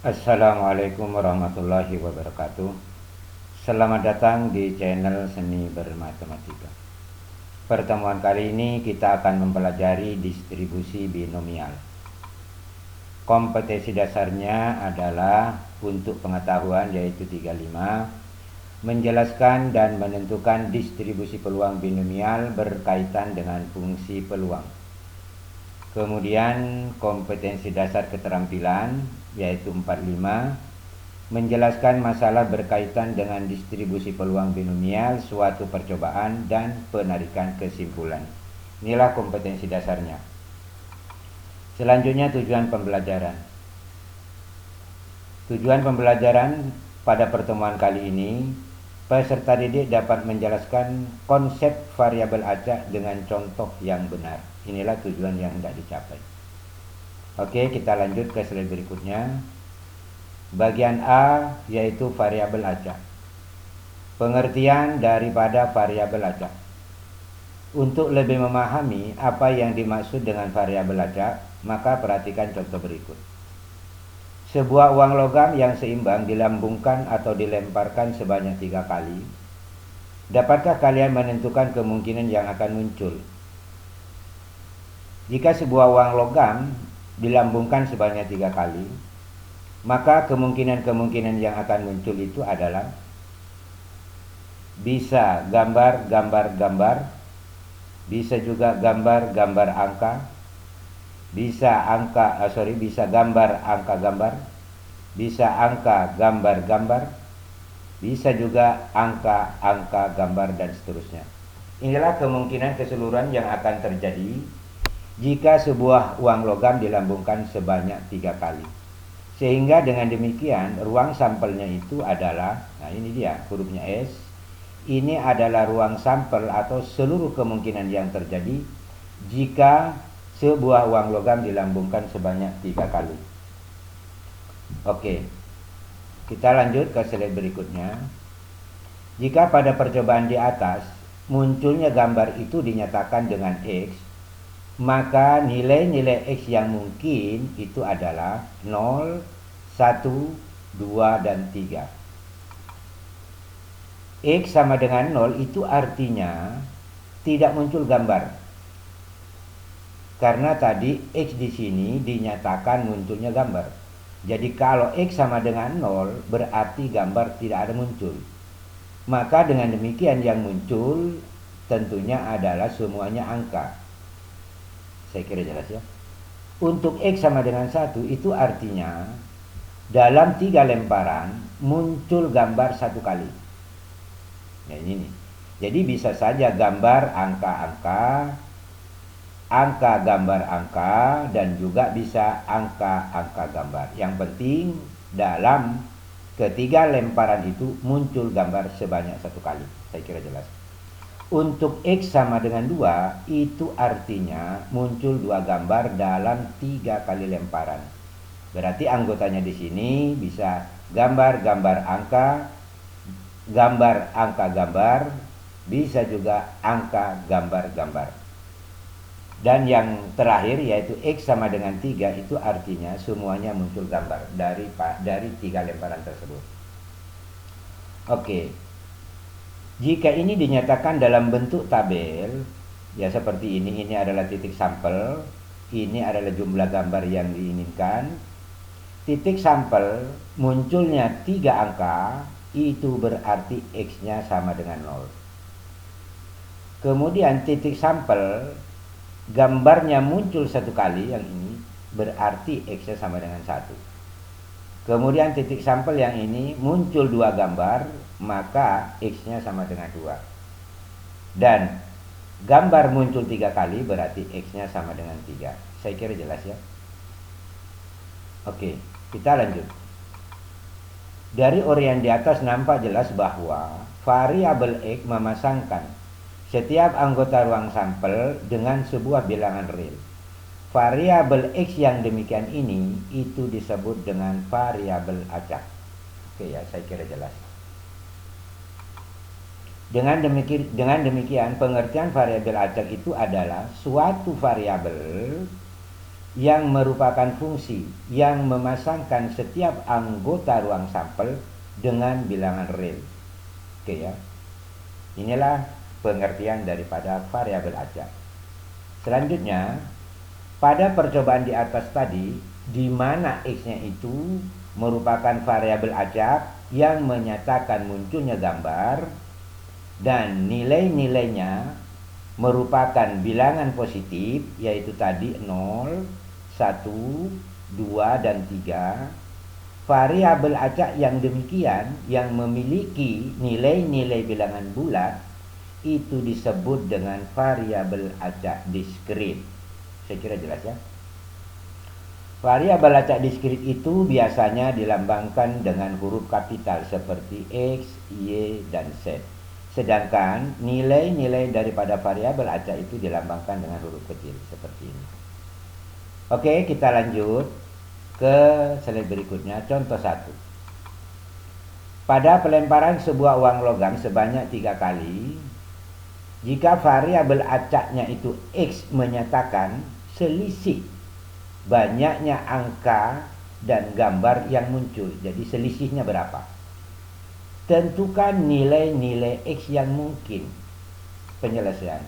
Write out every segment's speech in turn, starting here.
Assalamualaikum warahmatullahi wabarakatuh. Selamat datang di channel Seni Bermatematika. Pertemuan kali ini kita akan mempelajari distribusi binomial. Kompetensi dasarnya adalah untuk pengetahuan, yaitu 35, menjelaskan dan menentukan distribusi peluang binomial berkaitan dengan fungsi peluang. Kemudian kompetensi dasar keterampilan, yaitu 45, menjelaskan masalah berkaitan dengan distribusi peluang binomial, suatu percobaan, dan penarikan kesimpulan. Inilah kompetensi dasarnya. Selanjutnya tujuan pembelajaran. Tujuan pembelajaran pada pertemuan kali ini, peserta didik dapat menjelaskan konsep variabel acak dengan contoh yang benar. Inilah tujuan yang hendak dicapai. Oke, kita lanjut ke slide berikutnya. Bagian A yaitu variabel acak. Pengertian daripada variabel acak. Untuk lebih memahami apa yang dimaksud dengan variabel acak, maka perhatikan contoh berikut. Sebuah uang logam yang seimbang dilambungkan atau dilemparkan sebanyak 3 kali. Dapatkah kalian menentukan kemungkinan yang akan muncul? Jika sebuah uang logam dilambungkan sebanyak 3 kali, maka kemungkinan-kemungkinan yang akan muncul itu adalah bisa gambar-gambar-gambar, bisa juga gambar-gambar angka, bisa gambar angka-gambar, bisa angka gambar-gambar, bisa juga angka-angka gambar, dan seterusnya. Inilah kemungkinan keseluruhan yang akan terjadi jika sebuah uang logam dilambungkan sebanyak 3 kali. Sehingga dengan demikian ruang sampelnya itu adalah, nah ini dia hurufnya S, ini adalah ruang sampel atau seluruh kemungkinan yang terjadi jika sebuah uang logam dilambungkan sebanyak 3 kali. Oke, kita lanjut ke slide berikutnya. Jika pada percobaan di atas munculnya gambar itu dinyatakan dengan X, maka nilai-nilai X yang mungkin itu adalah 0, 1, 2, dan 3. X sama dengan 0 itu artinya tidak muncul gambar. Karena tadi X di sini dinyatakan munculnya gambar. Jadi kalau X sama dengan 0 berarti gambar tidak ada muncul. Maka dengan demikian yang muncul tentunya adalah semuanya angka. Saya kira jelas ya. Untuk X sama dengan 1 itu artinya dalam 3 lemparan muncul gambar 1 kali. Nah ini nih. Jadi bisa saja gambar angka-angka, angka gambar angka, dan juga bisa angka-angka gambar. Yang penting dalam ketiga lemparan itu muncul gambar sebanyak 1 kali. Saya kira jelas. Untuk X sama dengan 2 itu artinya muncul 2 gambar dalam 3 kali lemparan. Berarti anggotanya di sini bisa gambar-gambar angka, gambar angka gambar, bisa juga angka gambar-gambar. Dan yang terakhir yaitu X sama dengan 3 itu artinya semuanya muncul gambar dari 3 lemparan tersebut. Oke. Jika ini dinyatakan dalam bentuk tabel, ya seperti ini adalah titik sampel, ini adalah jumlah gambar yang diinginkan. Titik sampel munculnya 3 angka, itu berarti X-nya sama dengan 0. Kemudian titik sampel gambarnya muncul 1 kali, yang ini berarti X-nya sama dengan 1. Kemudian titik sampel yang ini muncul 2 gambar, maka X-nya sama dengan 2. Dan gambar muncul 3 kali berarti X-nya sama dengan 3. Saya kira jelas ya. Oke, kita lanjut. Dari uraian di atas nampak jelas bahwa variabel X memasangkan setiap anggota ruang sampel dengan sebuah bilangan real. Variabel X yang demikian ini itu disebut dengan variabel acak. Oke ya, saya kira jelas. Dengan demikian pengertian variabel acak itu adalah suatu variabel yang merupakan fungsi yang memasangkan setiap anggota ruang sampel dengan bilangan real. Oke ya. Inilah pengertian daripada variabel acak. Selanjutnya, pada percobaan di atas tadi, di mana X-nya itu merupakan variabel acak yang menyatakan munculnya gambar dan nilai-nilainya merupakan bilangan positif, yaitu tadi 0, 1, 2, dan 3. Variabel acak yang demikian yang memiliki nilai-nilai bilangan bulat itu disebut dengan variabel acak diskrit. Saya kira jelas ya. Variabel acak diskrit itu biasanya dilambangkan dengan huruf kapital seperti X, Y, dan Z. Sedangkan nilai-nilai daripada variabel acak itu dilambangkan dengan huruf kecil seperti ini. Oke, kita lanjut ke slide berikutnya. Contoh 1. Pada pelemparan sebuah uang logam sebanyak 3 kali, jika variabel acaknya itu X menyatakan selisih banyaknya angka dan gambar yang muncul. Jadi selisihnya berapa? Tentukan nilai-nilai X yang mungkin. Penyelesaian.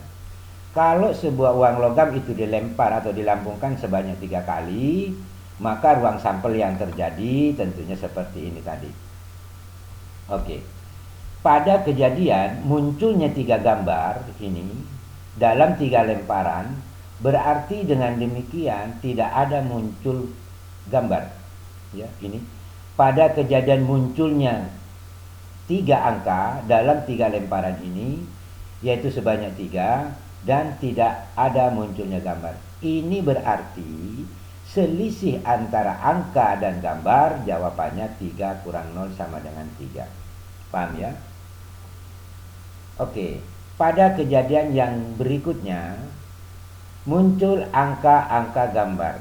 Kalau sebuah uang logam itu dilempar atau dilambungkan sebanyak 3 kali, maka ruang sampel yang terjadi tentunya seperti ini tadi. Oke. Pada kejadian munculnya 3 gambar ini dalam 3 lemparan, berarti dengan demikian tidak ada muncul gambar. Ya, ini. Pada kejadian munculnya 3 angka dalam 3 lemparan ini, yaitu sebanyak 3, dan tidak ada munculnya gambar. Ini berarti selisih antara angka dan gambar jawabannya 3 kurang 0 sama dengan 3. Paham ya? Oke, pada kejadian yang berikutnya muncul angka-angka gambar.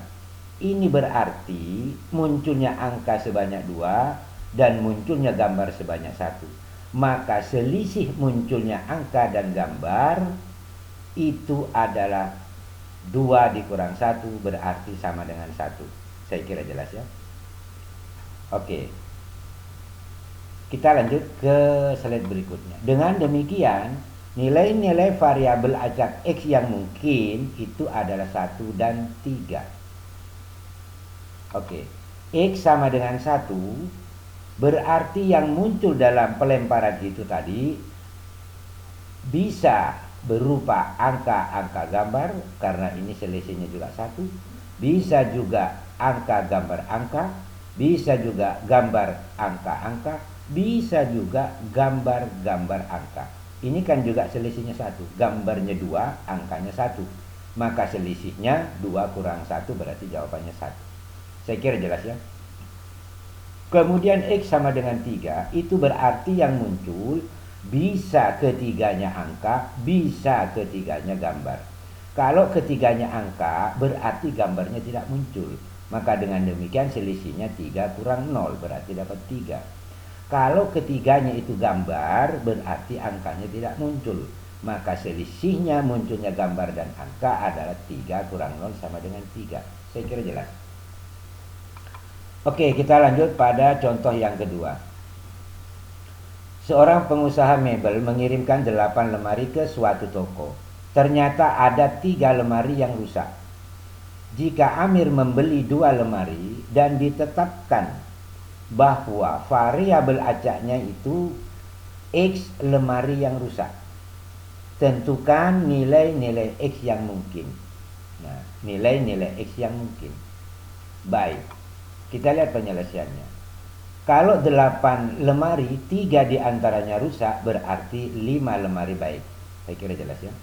Ini berarti munculnya angka sebanyak 2 dan munculnya gambar sebanyak 1. Maka selisih munculnya angka dan gambar itu adalah 2 dikurang 1 berarti sama dengan 1. Saya kira jelas ya. Oke. Kita lanjut ke slide berikutnya. Dengan demikian, nilai-nilai variabel acak X yang mungkin itu adalah 1 dan 3. Oke. X sama dengan 1 berarti yang muncul dalam pelemparan itu tadi bisa berupa angka-angka gambar, karena ini selisihnya juga 1. Bisa juga angka gambar angka, bisa juga gambar angka-angka, bisa juga gambar-gambar angka. Ini kan juga selisihnya 1. Gambarnya 2, angkanya 1. Maka selisihnya 2 kurang 1 berarti jawabannya 1. Saya kira jelas ya. Kemudian X sama dengan 3, itu berarti yang muncul bisa ketiganya angka, bisa ketiganya gambar. Kalau ketiganya angka, berarti gambarnya tidak muncul. Maka dengan demikian selisihnya 3 kurang 0, berarti dapat 3. Kalau ketiganya itu gambar, berarti angkanya tidak muncul. Maka selisihnya munculnya gambar dan angka adalah 3 kurang 0 sama dengan 3. Saya kira jelas. Oke, kita lanjut pada contoh yang kedua. Seorang pengusaha mebel mengirimkan 8 lemari ke suatu toko. Ternyata ada 3 lemari yang rusak. Jika Amir membeli 2 lemari dan ditetapkan bahwa variabel acaknya itu X lemari yang rusak, tentukan nilai-nilai X yang mungkin. Nah, nilai-nilai X yang mungkin. Baik, kita lihat penyelesaiannya. Kalau 8 lemari, 3 diantaranya rusak, berarti 5 lemari baik. Saya kira jelas ya.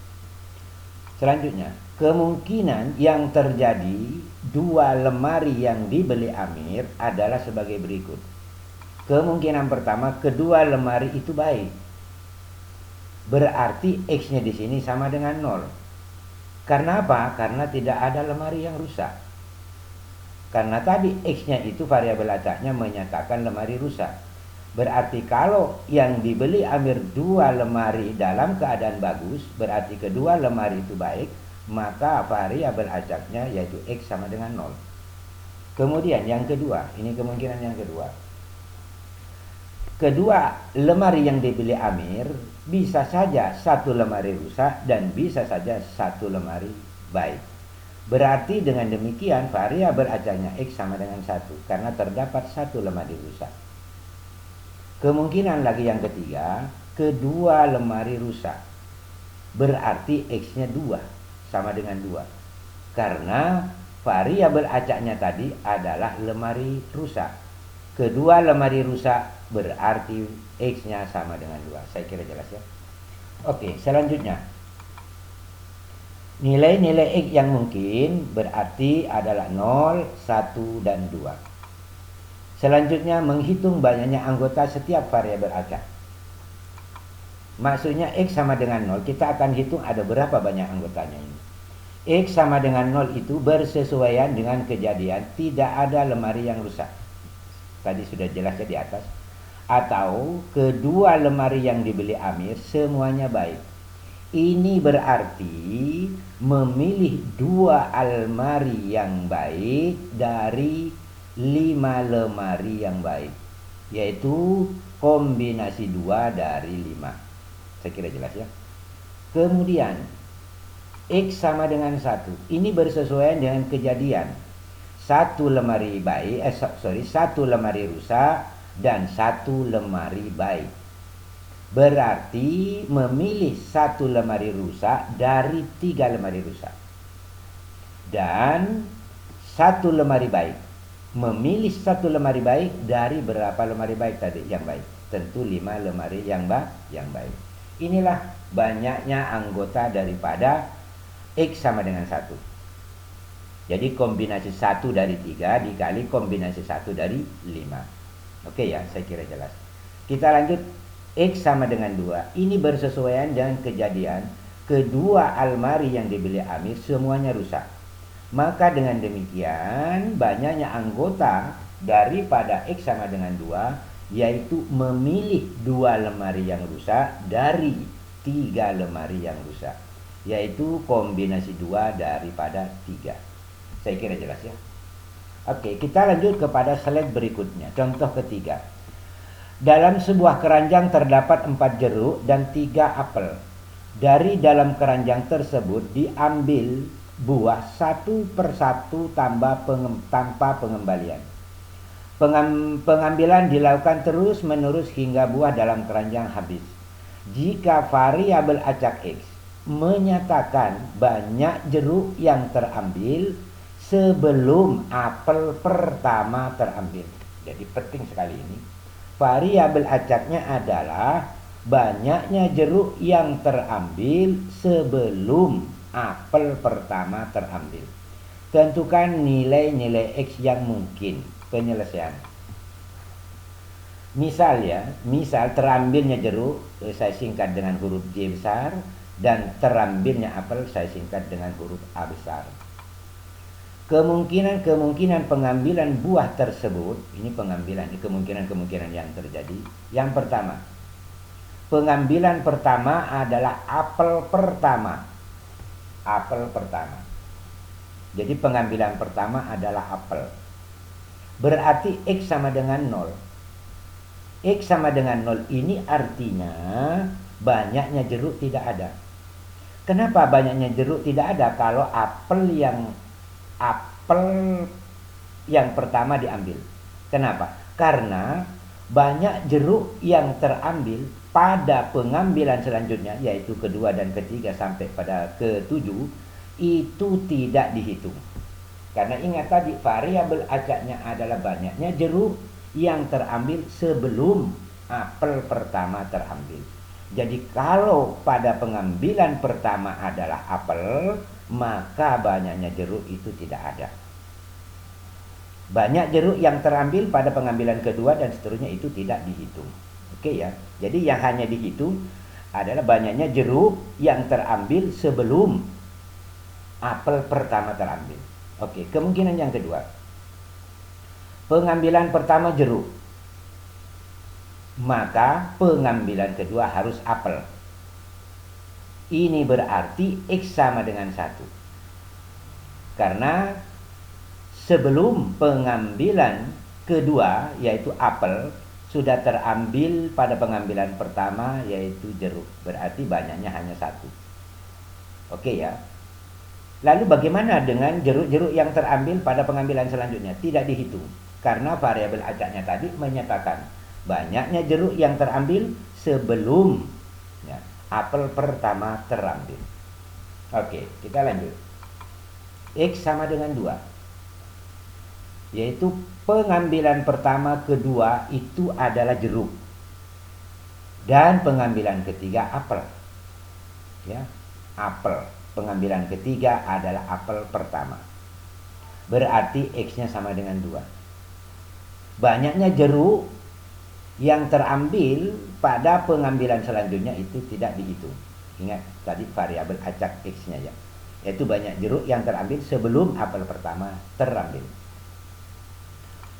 Selanjutnya, kemungkinan yang terjadi 2 lemari yang dibeli Amir adalah sebagai berikut. Kemungkinan pertama, kedua lemari itu baik. Berarti X-nya di sini sama dengan 0. Karena apa? Karena tidak ada lemari yang rusak. Karena tadi X-nya itu variabel acaknya menyatakan lemari rusak. Berarti kalau yang dibeli Amir 2 lemari dalam keadaan bagus, berarti kedua lemari itu baik. maka variabel acaknya yaitu X sama dengan 0. Kemudian yang kedua, ini kemungkinan yang kedua. Kedua lemari yang dibeli Amir bisa saja satu lemari rusak dan bisa saja satu lemari baik. Berarti dengan demikian variabel acaknya X sama dengan 1 karena terdapat satu lemari rusak. Kemungkinan lagi yang ketiga, kedua lemari rusak. Berarti X-nya 2 sama dengan 2. Karena variabel acaknya tadi adalah lemari rusak. Kedua lemari rusak berarti X-nya sama dengan 2. Saya kira jelas ya. Oke, selanjutnya. Nilai-nilai X yang mungkin berarti adalah 0, 1, dan 2. Selanjutnya menghitung banyaknya anggota setiap variabel acak. Maksudnya X sama dengan 0, kita akan hitung ada berapa banyak anggotanya ini. X sama dengan 0 itu bersesuaian dengan kejadian tidak ada lemari yang rusak. Tadi sudah jelas ya di atas. Atau kedua lemari yang dibeli Amir semuanya baik. Ini berarti memilih 2 almari yang baik dari 5 lemari yang baik. Yaitu kombinasi 2 dari 5. Saya kira jelas ya. Kemudian X sama dengan 1. Ini bersesuaian dengan kejadian. Satu lemari baik, satu lemari rusak dan satu lemari baik. Berarti memilih satu lemari rusak dari 3 lemari rusak. Dan satu lemari baik. Memilih satu lemari baik dari berapa lemari baik tadi yang baik? Tentu 5 lemari yang baik. Inilah banyaknya anggota daripada X sama dengan 1. Jadi kombinasi 1 dari 3 dikali kombinasi 1 dari 5. Oke ya, saya kira jelas. Kita lanjut. X sama dengan 2. Ini bersesuaian dengan kejadian kedua almari yang dibeli Amir semuanya rusak. Maka dengan demikian banyaknya anggota daripada X sama dengan 2 yaitu memilih 2 lemari yang rusak dari 3 lemari yang rusak. Yaitu kombinasi 2 daripada 3. Saya kira jelas ya. Oke, kita lanjut kepada slide berikutnya. Contoh ketiga. Dalam sebuah keranjang terdapat 4 jeruk dan 3 apel. Dari dalam keranjang tersebut diambil buah satu persatu tanpa pengembalian. Pengambilan dilakukan terus menerus hingga buah dalam keranjang habis. Jika variabel acak X menyatakan banyak jeruk yang terambil sebelum apel pertama terambil. Jadi penting sekali ini. Variabel acaknya adalah banyaknya jeruk yang terambil sebelum apel pertama terambil. Tentukan nilai-nilai X yang mungkin. Penyelesaian. Misal terambilnya jeruk saya singkat dengan huruf J besar dan terambilnya apel saya singkat dengan huruf A besar. Kemungkinan pengambilan buah tersebut, ini kemungkinan yang terjadi. Yang pertama, pengambilan pertama adalah apel pertama. Jadi pengambilan pertama adalah apel. Berarti X sama dengan 0. X sama dengan 0 ini artinya banyaknya jeruk tidak ada. Kenapa banyaknya jeruk tidak ada? Kalau apel yang pertama diambil. Kenapa? Karena banyak jeruk yang terambil pada pengambilan selanjutnya, yaitu kedua dan ketiga sampai pada ketujuh, itu tidak dihitung. Karena ingat tadi variabel acaknya adalah banyaknya jeruk yang terambil sebelum apel pertama terambil. Jadi kalau pada pengambilan pertama adalah apel, maka banyaknya jeruk itu tidak ada. Banyak jeruk yang terambil pada pengambilan kedua dan seterusnya itu tidak dihitung. Oke ya. Jadi yang hanya dihitung adalah banyaknya jeruk yang terambil sebelum apel pertama terambil. Oke, kemungkinan yang kedua. Pengambilan pertama jeruk. Maka pengambilan kedua harus apel. Ini berarti X sama dengan 1. Karena sebelum pengambilan kedua yaitu apel sudah terambil pada pengambilan pertama yaitu jeruk. Berarti banyaknya hanya satu. Oke ya. Lalu bagaimana dengan jeruk-jeruk yang terambil pada pengambilan selanjutnya? Tidak dihitung. Karena variabel acaknya tadi menyatakan banyaknya jeruk yang terambil sebelum ya, apel pertama terambil. Oke, kita lanjut. X sama dengan 2. Yaitu pengambilan pertama kedua itu adalah jeruk. Dan pengambilan ketiga apel. Ya, apel. Pengambilan ketiga adalah apel pertama. Berarti X-nya sama dengan 2. Banyaknya jeruk yang terambil pada pengambilan selanjutnya itu tidak dihitung. Ingat tadi variabel acak X-nya ya. Yaitu banyak jeruk yang terambil sebelum apel pertama terambil.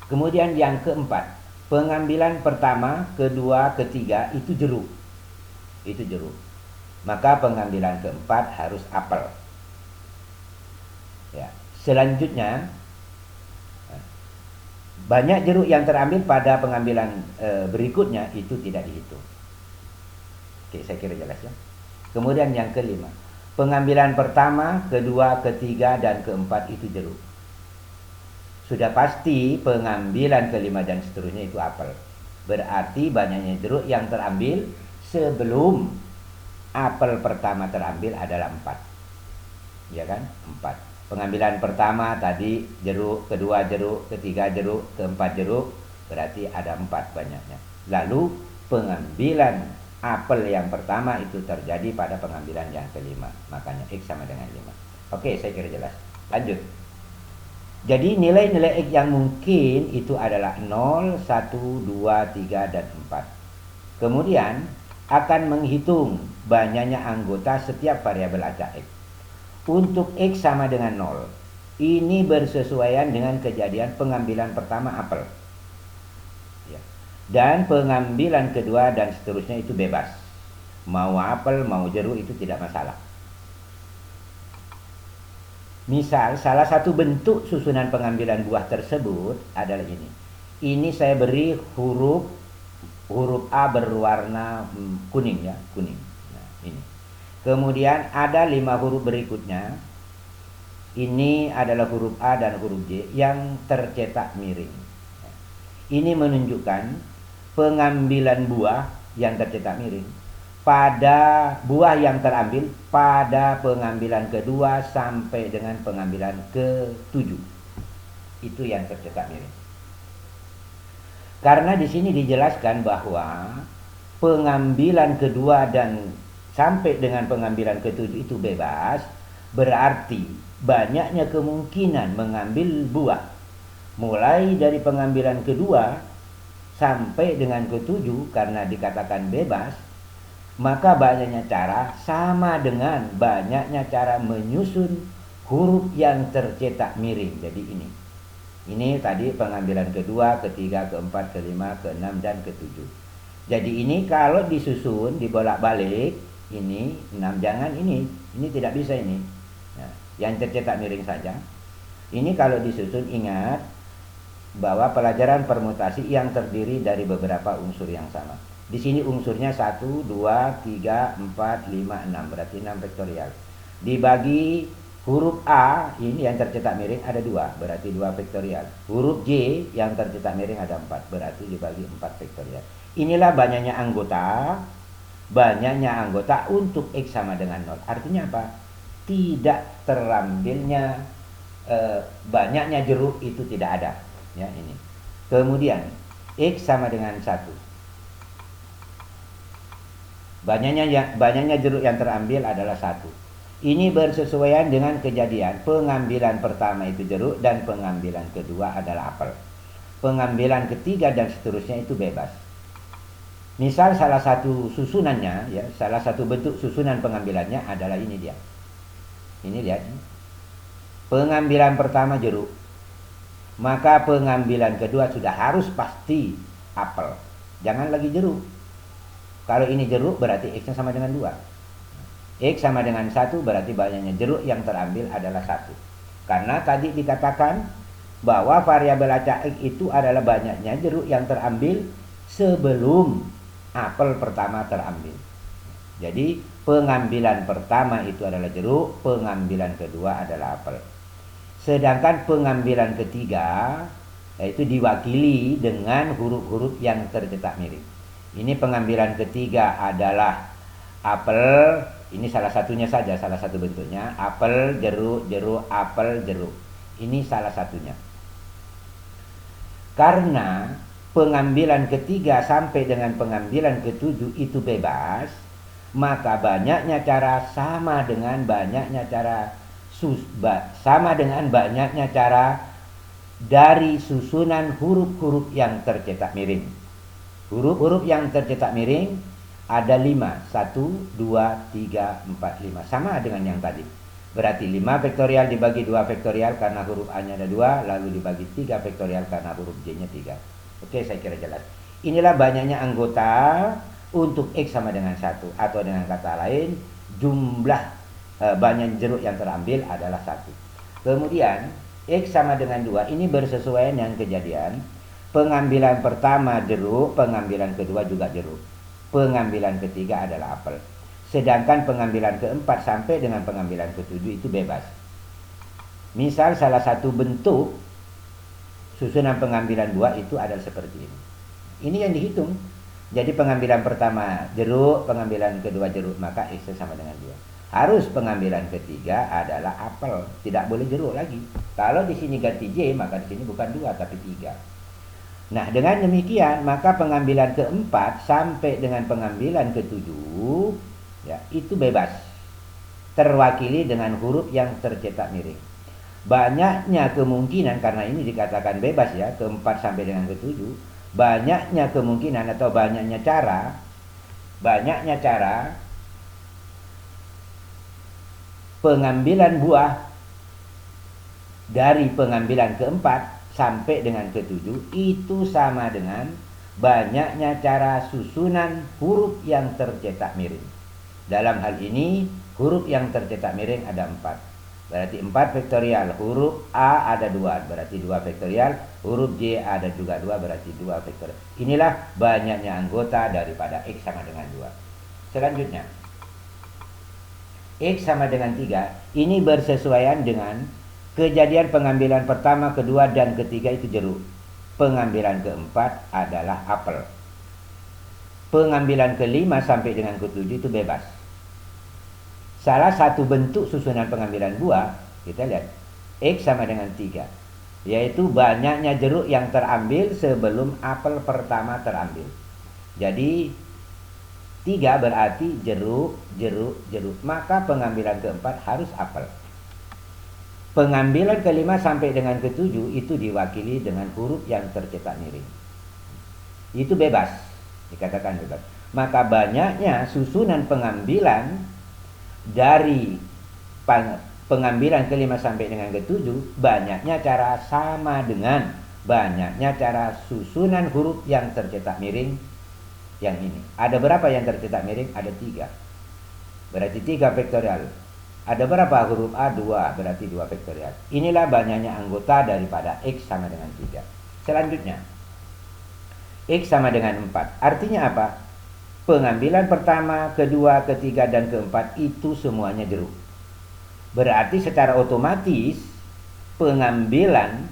Kemudian yang keempat, pengambilan pertama, kedua, ketiga itu jeruk. Itu jeruk. Maka pengambilan keempat harus apel. Ya. Selanjutnya, banyak jeruk yang terambil pada pengambilan berikutnya itu tidak dihitung. Oke, saya kira jelas ya. Kemudian yang kelima, pengambilan pertama, kedua, ketiga, dan keempat itu jeruk. Sudah pasti pengambilan kelima dan seterusnya itu apel. Berarti banyaknya jeruk yang terambil sebelum apel pertama terambil adalah 4. Ya kan? 4. Pengambilan pertama tadi jeruk, kedua jeruk, ketiga jeruk, keempat jeruk. Berarti ada 4 banyaknya. Lalu pengambilan apel yang pertama itu terjadi pada pengambilan yang kelima. Makanya X sama dengan 5. Oke, saya kira jelas. Lanjut. Jadi nilai-nilai X yang mungkin itu adalah 0, 1, 2, 3, dan 4. Kemudian akan menghitung banyaknya anggota setiap variabel acak X. Untuk X sama dengan 0. Ini bersesuaian dengan kejadian pengambilan pertama apel. Ya. Dan pengambilan kedua dan seterusnya itu bebas. Mau apel, mau jeruk itu tidak masalah. Misal salah satu bentuk susunan pengambilan buah tersebut adalah ini. Ini saya beri huruf A berwarna kuning ya, kuning. Nah, ini. Kemudian ada 5 huruf berikutnya. Ini adalah huruf A dan huruf J yang tercetak miring. Ini menunjukkan pengambilan buah yang tercetak miring pada buah yang terambil pada pengambilan kedua sampai dengan pengambilan ke-7. Itu yang tercetak miring. Karena di sini dijelaskan bahwa pengambilan kedua dan sampai dengan pengambilan ke-7 itu bebas, berarti banyaknya kemungkinan mengambil buah mulai dari pengambilan kedua sampai dengan ke-7 karena dikatakan bebas. Maka banyaknya cara sama dengan banyaknya cara menyusun huruf yang tercetak miring. Jadi ini tadi pengambilan kedua, ketiga, keempat, kelima, keenam, dan ke-7. Jadi ini kalau disusun dibolak-balik ini 6, jangan ini tidak bisa ini. Nah, yang tercetak miring saja. Ini kalau disusun ingat bahwa pelajaran permutasi yang terdiri dari beberapa unsur yang sama. Di sini unsurnya 1, 2, 3, 4, 5, 6. Berarti 6 vektorial. Dibagi huruf A, ini yang tercetak miring ada 2. Berarti 2 vektorial. Huruf J yang tercetak miring ada 4. Berarti dibagi 4 vektorial. Inilah banyaknya anggota. Banyaknya anggota untuk X sama dengan 0. Artinya apa? Tidak terambilnya banyaknya jeruk itu tidak ada. Ya, ini. Kemudian X sama dengan 1. Banyaknya jeruk yang terambil adalah 1. Ini bersesuaian dengan kejadian pengambilan pertama itu jeruk dan pengambilan kedua adalah apel. Pengambilan ketiga dan seterusnya itu bebas. Misal salah satu susunannya ya, salah satu bentuk susunan pengambilannya adalah ini dia. Ini lihat. Pengambilan pertama jeruk. Maka pengambilan kedua sudah harus pasti apel. Jangan lagi jeruk. Kalau ini jeruk berarti X-nya sama dengan 2. X sama dengan 1 berarti banyaknya jeruk yang terambil adalah 1. Karena tadi dikatakan bahwa variabel acak X itu adalah banyaknya jeruk yang terambil sebelum apel pertama terambil. Jadi pengambilan pertama itu adalah jeruk, pengambilan kedua adalah apel. Sedangkan pengambilan ketiga yaitu diwakili dengan huruf-huruf yang tercetak mirip. Ini pengambilan ketiga adalah apel, ini salah satunya saja, salah satu bentuknya. Apel, jeruk, jeruk, apel, jeruk. Ini salah satunya. Karena pengambilan ketiga sampai dengan pengambilan ketujuh itu bebas, maka banyaknya cara sama dengan banyaknya cara dari susunan huruf-huruf yang tercetak miring. Huruf-huruf yang tercetak miring ada 5. 1, 2, 3, 4, 5. Sama dengan yang tadi. Berarti 5 vektorial dibagi 2 vektorial karena huruf A-nya ada 2. Lalu dibagi 3 vektorial karena huruf J-nya 3. Oke, saya kira jelas. Inilah banyaknya anggota untuk X sama dengan 1. Atau dengan kata lain, jumlah banyak jeruk yang terambil adalah 1. Kemudian X sama dengan 2. Ini bersesuaian dengan kejadian. Pengambilan pertama jeruk, pengambilan kedua juga jeruk. Pengambilan ketiga adalah apel. Sedangkan pengambilan keempat sampai dengan pengambilan ketujuh itu bebas. Misal salah satu bentuk susunan pengambilan buah itu adalah seperti ini. Ini yang dihitung. Jadi pengambilan pertama jeruk, pengambilan kedua jeruk, maka X sama dengan 2. Harus pengambilan ketiga adalah apel, tidak boleh jeruk lagi. Kalau di sini ganti J, maka di sini bukan 2 tapi 3. Nah, dengan demikian maka pengambilan keempat sampai dengan pengambilan ketujuh ya, itu bebas. Terwakili dengan huruf yang tercetak miring. Banyaknya kemungkinan, karena ini dikatakan bebas ya, keempat sampai dengan ketujuh, banyaknya kemungkinan atau banyaknya cara pengambilan buah dari pengambilan keempat sampai dengan ketujuh itu sama dengan banyaknya cara susunan huruf yang tercetak miring. Dalam hal ini huruf yang tercetak miring ada 4. Berarti 4 vektorial. Huruf A ada 2, berarti 2 vektorial. Huruf J ada juga 2, berarti 2 vektorial. Inilah banyaknya anggota daripada X sama dengan 2. Selanjutnya X sama dengan 3. Ini bersesuaian dengan kejadian pengambilan pertama, kedua, dan ketiga itu jeruk. Pengambilan keempat adalah apel. Pengambilan kelima sampai dengan ketujuh itu bebas. Salah satu bentuk susunan pengambilan buah, kita lihat, X sama dengan 3. Yaitu banyaknya jeruk yang terambil sebelum apel pertama terambil. Jadi 3 berarti jeruk, jeruk, jeruk. Maka pengambilan keempat harus apel. Pengambilan kelima sampai dengan ketujuh itu diwakili dengan huruf yang tercetak miring. Itu bebas, dikatakan bebas. Maka banyaknya susunan pengambilan dari pengambilan kelima sampai dengan ketujuh, banyaknya cara sama dengan banyaknya cara susunan huruf yang tercetak miring yang ini. Ada berapa yang tercetak miring? Ada 3. Berarti 3 vektorial. Ada berapa huruf A? 2, berarti 2 vektorial. Inilah banyaknya anggota daripada X sama dengan 3. Selanjutnya X sama dengan 4. Artinya apa? Pengambilan pertama, kedua, ketiga, dan keempat itu semuanya jeruk. Berarti secara otomatis pengambilan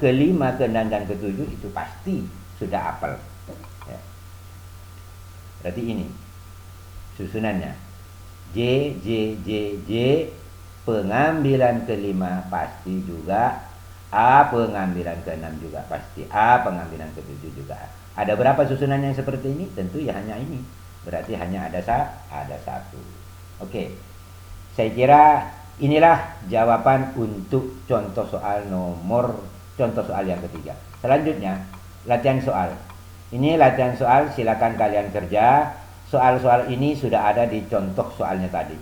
kelima, keenam, dan ketujuh itu pasti sudah apel. Ya. Berarti ini susunannya J, J, J, J. Pengambilan kelima pasti juga A, pengambilan keenam juga pasti A, pengambilan ketujuh juga A. Ada berapa susunan yang seperti ini? Tentu ya hanya ini. Berarti hanya ada 1. Oke. Saya kira inilah jawaban untuk contoh soal yang ketiga. Selanjutnya latihan soal. Ini latihan soal, silakan kalian kerja. Soal-soal ini sudah ada di contoh soalnya tadi.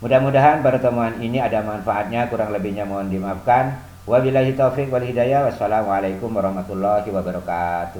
Mudah-mudahan pertemuan ini ada manfaatnya, kurang lebihnya mohon dimaafkan. Wabillahi taufiq wal hidayah. Wassalamualaikum warahmatullahi wabarakatuh.